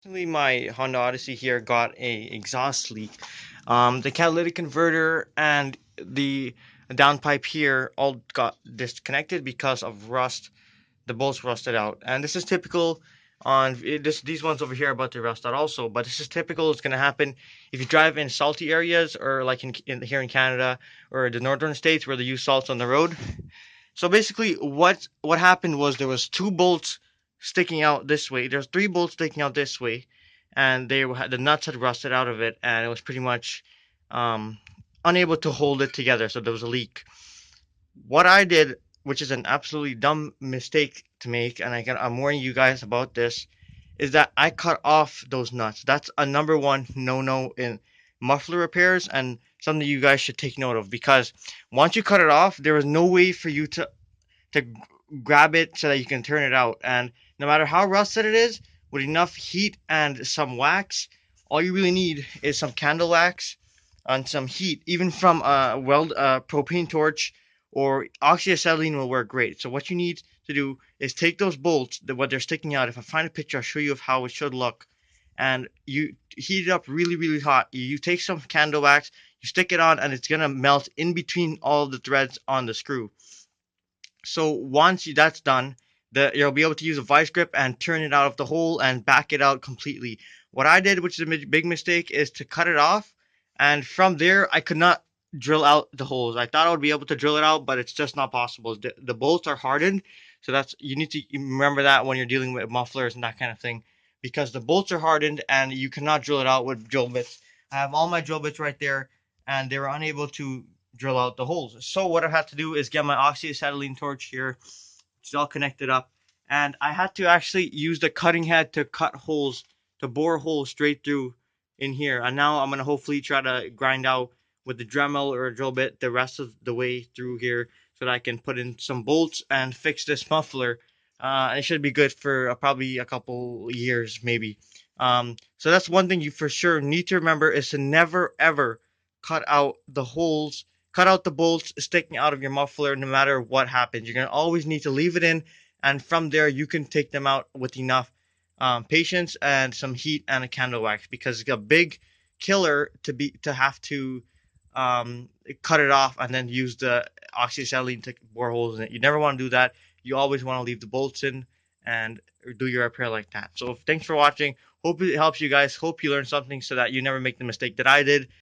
Recently, my Honda Odyssey here got a exhaust leak. The catalytic converter and the downpipe here all got disconnected because of rust. The bolts rusted out, and this is typical on these ones over here are about to rust out also. But this is typical. It's gonna happen if you drive in salty areas or like in here in Canada or the northern states where they use salts on the road. So basically, what happened was there was two bolts sticking out this way. There's three bolts sticking out this way, and the nuts had rusted out of it, and it was pretty much um, unable to hold it together. So there was a leak. What I did, which is an absolutely dumb mistake to make, and I'm warning you guys about this, is that I cut off those nuts. That's a number one no-no in muffler repairs and something you guys should take note of because once you cut it off, there is no way for you to grab it so that you can turn it out. And no matter how rusted it is, with enough heat and some wax, all you really need is some candle wax and some heat. Even from a propane torch or oxyacetylene will work great. So what you need to do is take those bolts, what they're sticking out. If I find a picture, I'll show you of how it should look. And you heat it up really, really hot. You take some candle wax, you stick it on, and it's gonna melt in between all the threads on the screw. So that's done, you'll be able to use a vice grip and turn it out of the hole and back it out completely. What I did, which is a big mistake, is to cut it off, and from there I could not drill out the holes. I thought I would be able to drill it out, but it's just not possible. The bolts are hardened, so that's you need to remember that when you're dealing with mufflers and that kind of thing, because the bolts are hardened and you cannot drill it out with drill bits. I have all my drill bits right there, and they were unable to drill out the holes. So what I had to do is get my oxyacetylene torch here, which is all connected up, and I had to actually use the cutting head to cut holes, to bore holes straight through in here. And now I'm gonna hopefully try to grind out with the Dremel or a drill bit the rest of the way through here so that I can put in some bolts and fix this muffler. And it should be good for probably a couple years, maybe. So that's one thing you for sure need to remember is to never ever cut out the holes, cut out the bolts sticking out of your muffler no matter what happens. You're going to always need to leave it in, and from there you can take them out with enough patience and some heat and a candle wax because it's a big killer to have to um, cut it off and then use the oxyacetylene to bore holes in it. You never want to do that. You always want to leave the bolts in and do your repair like that. So thanks for watching. Hope it helps you guys. Hope you learned something so that you never make the mistake that I did.